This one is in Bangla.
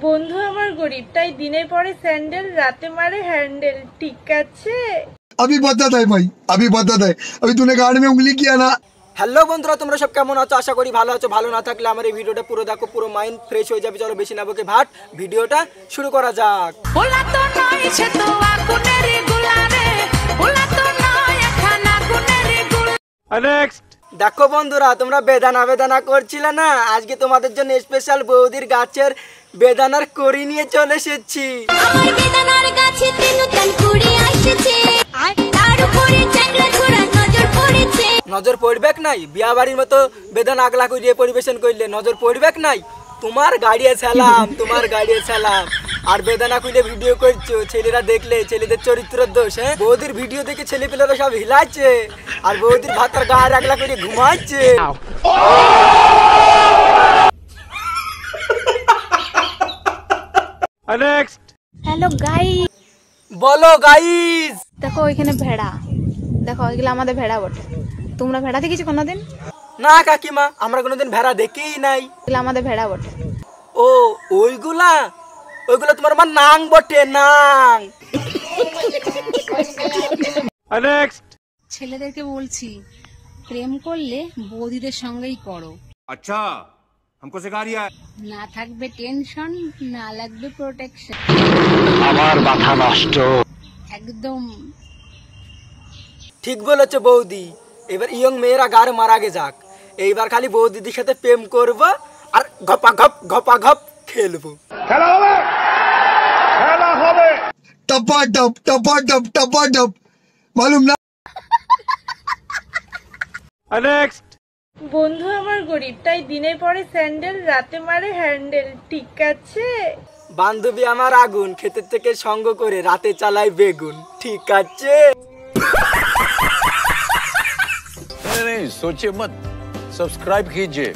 বন্ধু আমার গরিব, তাই দিনে পরে স্যান্ডেল, রাতে মারে হ্যান্ডেল। ঠিক আছে? अभी बताता है भाई, अभी बताता है। अभी तूने गाड़ी में उंगली किया ना। হ্যালো বন্ধুরা, তোমরা সব কেমন আছো? আশা করি ভালো আছো। ভালো না থাকলে আমার এই ভিডিওটা পুরো দেখো, পুরো মাইন্ড ফ্রেশ হয়ে যাবে। চলো বেশি না বকে ভাট ভিডিওটা শুরু করা যাক। নেক্সট। দেখো বন্ধুরা, তোমরা বেদানা বেদানা করছিলে না, আজকে তোমাদের জন্য স্পেশাল বৌদির গাছের বেদানার করি নিয়ে চলে এসেছি। নজর পড়বে নাই? বিয়া বাড়ির মতো বেদানা আগলা করিয়ে পরিবেশন করলে নজর পড়বে নাই? তোমার গাড়িয়ে সালাম, তোমার গাড়িয়ে সালাম। আর বেদানা কইলে ভিডিও করছো, ছেলেরা দেখলে ছেলেদের চরিত্রের দোষ। হ্যাঁ, বৌদির ভিডিও দেখে ছেলে পেলেরা সব হিলাচ্ছে, আর বৌদির ভাতার গায়ে আগলা করে ঘুমাচ্ছে। নেক্সট। হ্যালো গাইস, বলো গাইস। দেখো ওইখানে ভেড়া, দেখো এগুলো আমাদের ভেড়া বটে। তোমরা ভেড়া দেখেছো কোনোদিন? না কাকিমা, আমরা কোনোদিন ভেড়া দেখেই নাই। এগুলো আমাদের ভেড়া বটে। ও ওইগুলা, ওইগুলা তোমার আমার নাং বটে, নাং। নেক্সট। ছেলেদেরকে বলছি, প্রেম করলে বৌদিদের সঙ্গেই করো। আচ্ছা, हमको सिखा रिया है। না থাকবে টেনশন, না লাগবে প্রোটেকশন। আমার মাথা নষ্ট। একদম ঠিক বলেছো বৌদি। এবার ইয়ং মেয়েরা গার মারা গে যাক, এইবার খালি বৌদিদির সাথে প্রেম করব আর ঘপা ঘপ খেলবো। খেলা হবে, খেলা হবে। टपा टप मालूम ना। নেক্সট। বন্ধু আমার গরিব, তাই দিনে পরে স্যান্ডেল, রাতে মারে হ্যান্ডেল। ঠিক আছে? বান্ধবী আমার আগুন, ক্ষেতের থেকে সঙ্গ করে রাতে চালাই বেগুন। ঠিক আছে? नहीं सोचिए मत, सब्सक्राइब कीजिए।